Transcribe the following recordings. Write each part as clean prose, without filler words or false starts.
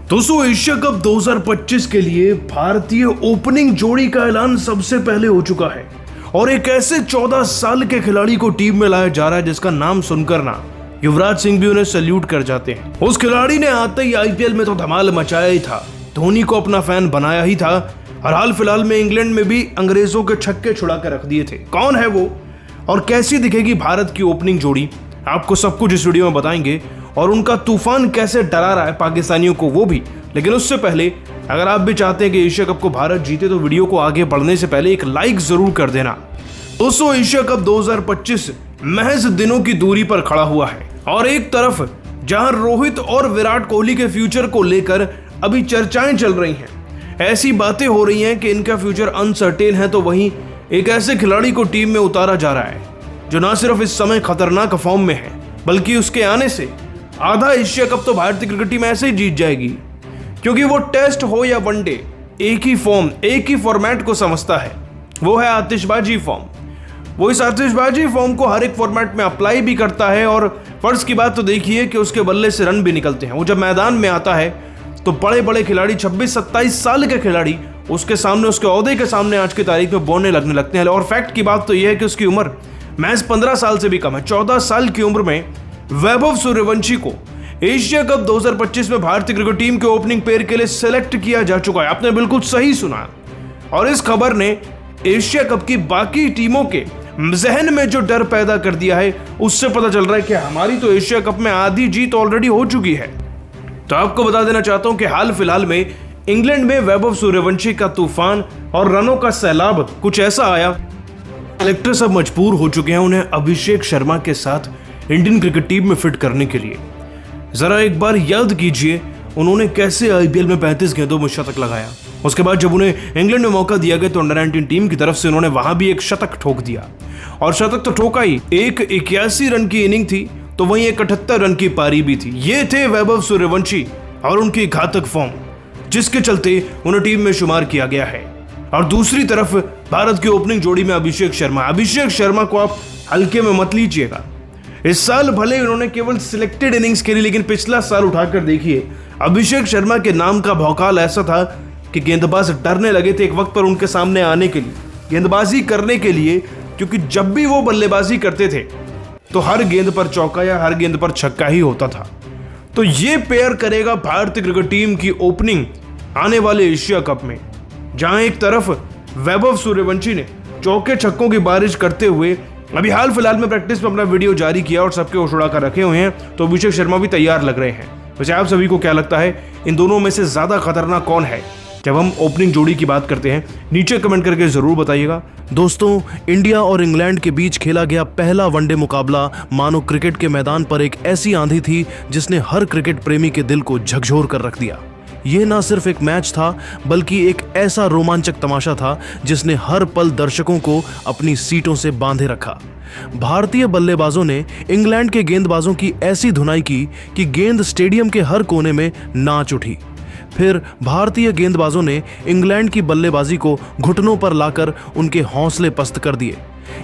दोस्तों, Asia cup 2025 के लिए भारतीय ओपनिंग जोड़ी का ऐलान सबसे पहले हो चुका है और एक ऐसे 14 साल के खिलाड़ी को टीम में लाया जा रहा है जिसका नाम सुनकर ना युवराज सिंह भी उन्हें सैल्यूट कर जाते हैं। उस खिलाड़ी ने आते ही आईपीएल में तो धमाल मचाया ही था, धोनी को अपना फैन बनाया ही था और हाल फिलहाल में इंग्लैंड में भी अंग्रेजों के छक्के छुड़ा कर रख दिए थे। कौन है वो और कैसी दिखेगी भारत की ओपनिंग जोड़ी, आपको सब कुछ इस वीडियो में बताएंगे और उनका तूफान कैसे डरा रहा है पाकिस्तानियों को वो भी। लेकिन उससे पहले अगर आप भी चाहते हैं कि एशिया कप को भारत जीते तो वीडियो को आगे बढ़ने से पहले एक लाइक जरूर कर देना। दोस्तों, एशिया कप 2025 महज दिनों की दूरी पर खड़ा हुआ है और एक तरफ जहां रोहित और विराट कोहली के फ्यूचर को लेकर अभी चर्चाएं चल रही हैं, ऐसी बातें हो रही हैं कि इनका फ्यूचर अनसर्टेन है, तो वहीं एक ऐसे खिलाड़ी को टीम में उतारा जा रहा है जो न सिर्फ इस समय खतरनाक फॉर्म में है बल्कि उसके आने से आधा एशिया कप तो भारतीय क्रिकेट टीम ऐसे ही जीत जाएगी, क्योंकि वो टेस्ट हो या वनडे एक ही फॉर्म एक ही फॉर्मेट को समझता है। वो है आतिशबाजी फॉर्म। वो इस आतिशबाजी फॉर्म को हर एक फॉर्मेट में अप्लाई भी करता है और फर्ज की बात तो देखिए कि उसके बल्ले से रन भी निकलते हैं। वो जब मैदान में आता है तो बड़े बड़े खिलाड़ी 26-27 साल के खिलाड़ी उसके सामने, उसके ओहदे के सामने आज की तारीख में बोलने लगने लगते हैं। और फैक्ट की बात तो यह है कि उसकी उम्र महज 15 साल से भी कम है। 14 साल की उम्र में वैभव सूर्यवंशी को एशिया कप 2025 में भारतीय क्रिकेट टीम के ओपनिंग पेयर के लिए सिलेक्ट किया जा चुका है। आपने बिल्कुल सही सुना और इस खबर ने एशिया कप की बाकी टीमों के जहन में जो डर पैदा कर दिया है उससे पता चल रहा है कि हमारी तो एशिया कप में आधी जीत ऑलरेडी हो चुकी है। तो आपको बता देना चाहता हूं कि हाल फिलहाल में इंग्लैंड में वैभव सूर्यवंशी का तूफान और रनों का सैलाब कुछ ऐसा आया, सेलेक्टर सब मजबूर हो चुके हैं उन्हें अभिषेक शर्मा के साथ इंडियन क्रिकेट टीम में फिट करने के लिए। जरा एक बार याद कीजिए उन्होंने कैसे आईपीएल में 35 गेंदों में शतक लगाया। उसके बाद जब उन्हें इंग्लैंड में मौका दिया गया तो अंडर 19 टीम की तरफ से उन्होंने वहां भी एक शतक ठोक दिया और शतक तो ठोका ही, एक 81 रन की इनिंग थी तो वहीं एक 78 रन की पारी भी थी। ये थे वैभव सूर्यवंशी और उनकी घातक फॉर्म जिसके चलते उन्हें टीम में शुमार किया गया है। और दूसरी तरफ भारत की ओपनिंग जोड़ी में अभिषेक शर्मा को आप हल्के में मत लीजिएगा। इस साल भले उन्होंने केवल सिलेक्टेड इनिंग्स खेली, लेकिन पिछला साल उठाकर देखिए अभिषेक शर्मा के नाम का भौकाल ऐसा था कि गेंदबाज डरने लगे थे एक वक्त पर उनके सामने आने के लिए, गेंदबाजी करने के लिए, क्योंकि जब भी वो बल्लेबाजी करते थे तो हर गेंद पर चौका या हर गेंद पर छक्का ही होता था। तो ये पेयर करेगा भारतीय क्रिकेट टीम की ओपनिंग आने वाले एशिया कप में, जहां एक तरफ वैभव सूर्यवंशी ने चौके छक्कों की बारिश करते हुए अभी हाल फिलहाल में प्रैक्टिस में अपना वीडियो जारी किया और सबके होश उड़ा कर रखे हुए हैं, तो अभिषेक शर्मा भी तैयार लग रहे हैं। वैसे आप सभी को क्या लगता है इन दोनों में से ज्यादा खतरनाक कौन है जब हम ओपनिंग जोड़ी की बात करते हैं? नीचे कमेंट करके जरूर बताइएगा। दोस्तों, इंडिया और इंग्लैंड के बीच खेला गया पहला वनडे मुकाबला मानो क्रिकेट के मैदान पर एक ऐसी आंधी थी जिसने हर क्रिकेट प्रेमी के दिल को झकझोर कर रख दिया। ये ना सिर्फ एक मैच था बल्कि एक ऐसा रोमांचक तमाशा था जिसने हर पल दर्शकों को अपनी सीटों से बांधे रखा। भारतीय बल्लेबाजों ने इंग्लैंड के गेंदबाजों की ऐसी धुनाई की कि गेंद स्टेडियम के हर कोने में नाच उठी। फिर भारतीय गेंदबाजों ने इंग्लैंड की बल्लेबाजी को घुटनों पर लाकर उनके हौसले पस्त कर दिए।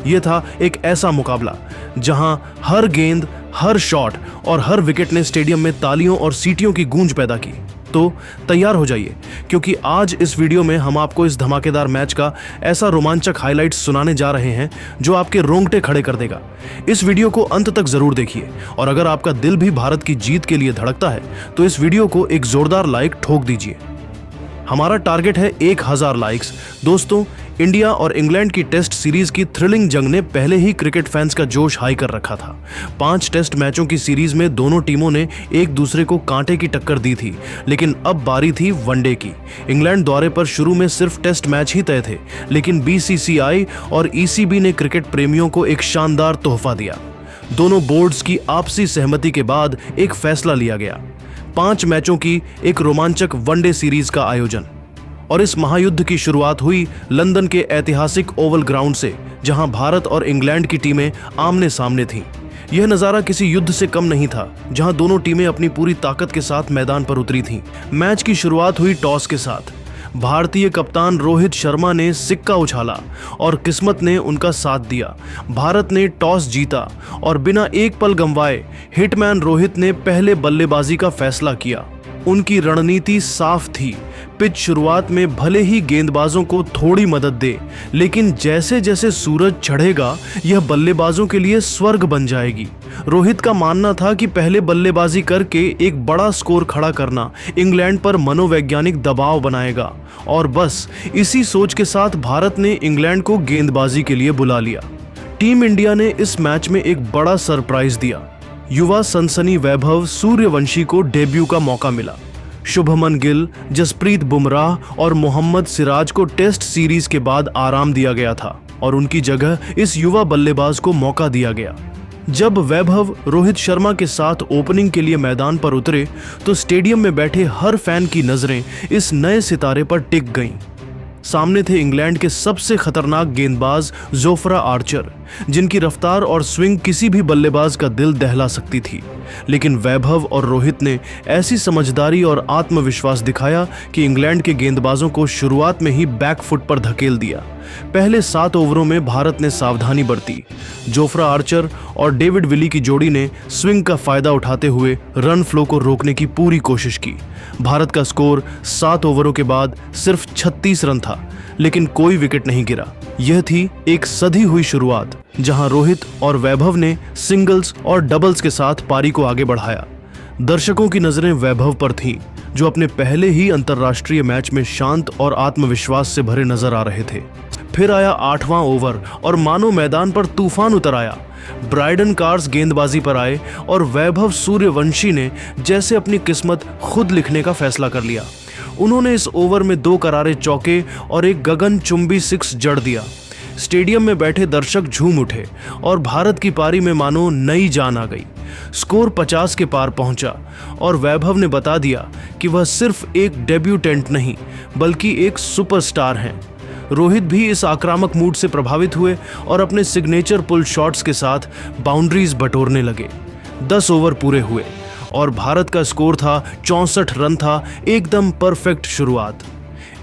यह था एक ऐसा मुकाबला जहां हर गेंद, हर शॉट और हर विकेट ने स्टेडियम में तालियों और सीटियों की गूंज पैदा की। तो तैयार हो जाइए, क्योंकि आज इस वीडियो में हम आपको इस धमाकेदार मैच का ऐसा रोमांचक हाइलाइट्स सुनाने जा रहे हैं जो आपके रोंगटे खड़े कर देगा। इस वीडियो को अंत तक जरूर देखिए और अगर आपका दिल भी भारत की जीत के लिए धड़कता है तो इस वीडियो को एक जोरदार लाइक ठोक दीजिए। हमारा टारगेट है 1000 लाइक्स। दोस्तों, इंडिया और इंग्लैंड की टेस्ट सीरीज की थ्रिलिंग जंग ने पहले ही क्रिकेट फैंस का जोश हाई कर रखा था। 5 टेस्ट मैचों की सीरीज में दोनों टीमों ने एक दूसरे को कांटे की टक्कर दी थी, लेकिन अब बारी थी वनडे की। इंग्लैंड दौरे पर शुरू में सिर्फ टेस्ट मैच ही तय थे, लेकिन बीसीसीआई और ईसीबी ने क्रिकेट प्रेमियों को एक शानदार तोहफा दिया। दोनों बोर्ड्स की आपसी सहमति के बाद एक फैसला लिया गया, 5 मैचों की एक रोमांचक वनडे सीरीज का आयोजन। और इस महायुद्ध की शुरुआत हुई लंदन के ऐतिहासिक ओवल ग्राउंड से, जहां भारत और इंग्लैंड की टीमें आमने सामने थीं। यह नजारा किसी युद्ध से कम नहीं था, जहां दोनों टीमें अपनी पूरी ताकत के साथ मैदान पर उतरी थीं। मैच की शुरुआत हुई टॉस के साथ। भारतीय कप्तान रोहित शर्मा ने सिक्का उछाला और किस्मत ने उनका साथ दिया। भारत ने टॉस जीता और बिना एक पल गंवाए हिटमैन रोहित ने पहले बल्लेबाजी का फैसला किया। उनकी रणनीति साफ थी। पिच शुरुआत में भले ही गेंदबाजों को थोड़ी मदद दे, लेकिन जैसे जैसे सूरज चढ़ेगा यह बल्लेबाजों के लिए स्वर्ग बन जाएगी। रोहित का मानना था कि पहले बल्लेबाजी करके एक बड़ा स्कोर खड़ा करना इंग्लैंड पर मनोवैज्ञानिक दबाव बनाएगा, और बस इसी सोच के साथ भारत ने इंग्लैंड को गेंदबाजी के लिए बुला लिया। टीम इंडिया ने इस मैच में एक बड़ा सरप्राइज दिया। युवा सनसनी वैभव सूर्यवंशी को डेब्यू का मौका मिला। शुभमन गिल, जसप्रीत बुमराह और मोहम्मद सिराज को टेस्ट सीरीज के बाद आराम दिया गया था और उनकी जगह इस युवा बल्लेबाज को मौका दिया गया। जब वैभव रोहित शर्मा के साथ ओपनिंग के लिए मैदान पर उतरे तो स्टेडियम में बैठे हर फैन की नजरें इस नए सितारे पर टिक गईं। सामने थे इंग्लैंड के सबसे खतरनाक गेंदबाज जोफ्रा आर्चर, जिनकी रफ्तार और स्विंग किसी भी बल्लेबाज का दिल दहला सकती थी। लेकिन वैभव और रोहित ने ऐसी समझदारी और आत्मविश्वास दिखाया कि इंग्लैंड के गेंदबाजों को शुरुआत में ही बैकफुट पर धकेल दिया। पहले 7 ओवरों में भारत ने सावधानी बरती। जोफ्रा आर्चर और डेविड विली की जोड़ी ने स्विंग का फायदा उठाते हुए रन फ्लो को रोकने की पूरी कोशिश की। भारत का स्कोर 7 ओवरों के बाद सिर्फ 36 रन था, लेकिन कोई विकेट नहीं गिरा। यह थी एक सधी हुई शुरुआत, जहां रोहित और वैभव ने सिंगल्स और डबल्स के साथ पारी को आगे बढ़ाया। दर्शकों की नजरें वैभव पर थीं, जो अपने पहले ही अंतर्राष्ट्रीय मैच में शांत और आत्मविश्वास से भरे नजर आ रहे थे। फिर आया 8वां ओवर और मानो मैदान पर तूफान उतर आया। ब्राइडन कार्स गेंदबाजी पर आए और वैभव सूर्यवंशी ने जैसे अपनी किस्मत खुद लिखने का फैसला कर लिया। उन्होंने इस ओवर में 2 करारे चौके और एक गगनचुंबी 6 जड़ दिया। स्टेडियम में बैठे दर्शक झूम उठे और भारत की पारी में मानो नई जान आ गई। स्कोर 50 के पार पहुंचा और वैभव ने बता दिया कि वह सिर्फ एक डेब्यूटेंट नहीं, बल्कि एक सुपरस्टार हैं। रोहित भी इस आक्रामक मूड से प्रभावित हुए और अपने सिग्नेचर पुल शॉट्स के साथ बाउंड्रीज बटोरने लगे। 10 ओवर पूरे हुए और भारत का स्कोर था 64 रन था, एकदम परफेक्ट शुरुआत।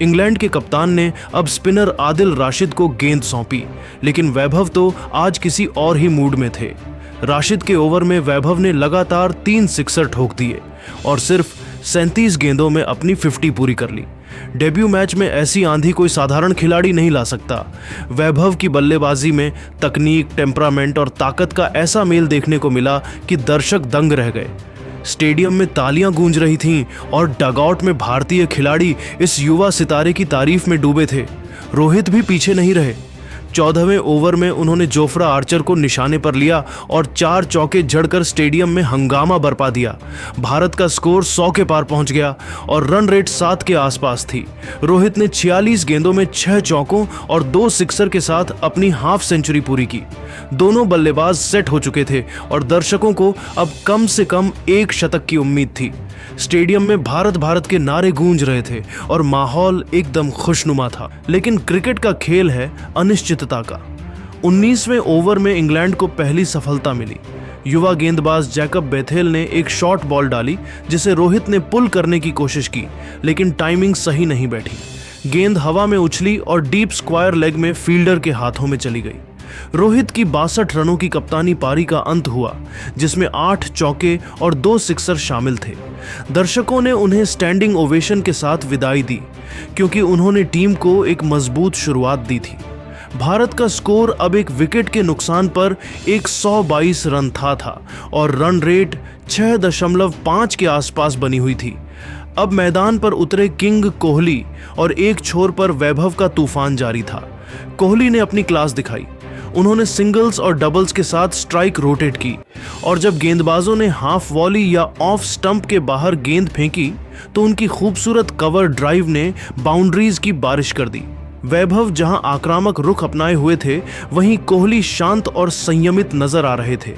इंग्लैंड के कप्तान ने अब स्पिनर आदिल राशिद को गेंद सौंपी, लेकिन वैभव तो आज किसी और ही मूड में थे। राशिद के ओवर में वैभव ने लगातार 3 सिक्सर ठोक दिए और सिर्फ 37 गेंदों में अपनी 50 पूरी कर ली। डेब्यू मैच में ऐसी आंधी कोई साधारण खिलाड़ी नहीं ला सकता। वैभव की बल्लेबाजी में तकनीक, टेम्परामेंट और ताकत का ऐसा मेल देखने को मिला कि दर्शक दंग रह गए। स्टेडियम में तालियां गूंज रही थीं और डगआउट में भारतीय खिलाड़ी इस युवा सितारे की तारीफ में डूबे थे। रोहित भी पीछे नहीं रहे। 14वें ओवर में उन्होंने जोफ्रा आर्चर को निशाने पर लिया और 4 चौके जड़कर स्टेडियम में हंगामा बरपा दिया। भारत का स्कोर 100 के पार पहुंच गया और रन रेट 7 के आसपास थी। रोहित ने 46 गेंदों में 6 चौकों और 2 सिक्सर के साथ अपनी हाफ सेंचुरी पूरी की। दोनों बल्लेबाज सेट हो चुके थे और दर्शकों को अब कम से कम 1 शतक की उम्मीद थी। स्टेडियम में भारत भारत के नारे गूंज रहे थे और माहौल एकदम खुशनुमा था। लेकिन क्रिकेट का खेल है अनिश्चितता का। 19वें ओवर में इंग्लैंड को पहली सफलता मिली। युवा गेंदबाज जैकब बेथेल ने एक शॉर्ट बॉल डाली, जिसे रोहित ने पुल करने की कोशिश की, लेकिन टाइमिंग सही नहीं बैठी। गेंद हवा में उछली और डीप स्क्वायर लेग में फील्डर के हाथों में चली गई। रोहित की 62 रनों की कप्तानी पारी का अंत हुआ, जिसमें 8 चौके और 2 सिक्सर शामिल थे। दर्शकों ने उन्हें स्टैंडिंग ओवेशन के साथ विदाई दी, क्योंकि उन्होंने टीम को एक मजबूत शुरुआत दी थी। भारत का स्कोर अब एक विकेट के नुकसान पर 122 रन था और रन रेट 6.5 के आसपास बनी हुई थी। अब मैदान पर उतरे किंग कोहली और एक छोर पर वैभव का तूफान जारी था। कोहली ने अपनी क्लास दिखाई। उन्होंने सिंगल्स और डबल्स के साथ स्ट्राइक रोटेट की और जब गेंदबाजों ने हाफ वॉली या ऑफ स्टंप के बाहर गेंद फेंकी तो उनकी खूबसूरत कवर ड्राइव ने बाउंड्रीज की बारिश कर दी। वैभव जहां आक्रामक रुख अपनाए हुए थे, वहीं कोहली शांत और संयमित नजर आ रहे थे।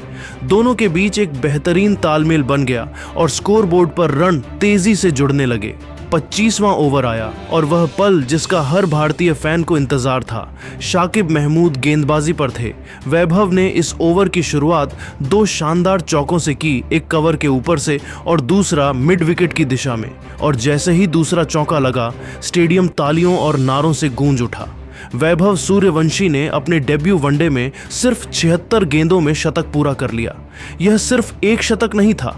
दोनों के बीच एक बेहतरीन तालमेल बन गया और स्कोरबोर्ड पर रन तेजी से जुड़ने लगे। 25वां ओवर आया और वह पल जिसका हर भारतीय फैन को इंतजार था। शाकिब महमूद गेंदबाजी पर थे। वैभव ने इस ओवर की शुरुआत 2 शानदार चौकों से की, एक कवर के ऊपर से और दूसरा मिड विकेट की दिशा में, और जैसे ही दूसरा चौका लगा, स्टेडियम तालियों और नारों से गूंज उठा। वैभव सूर्यवंशी ने अपने डेब्यू वनडे में सिर्फ 76 गेंदों में शतक पूरा कर लिया। यह सिर्फ एक शतक नहीं था,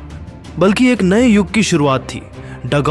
बल्कि एक नए युग की शुरुआत थी। डग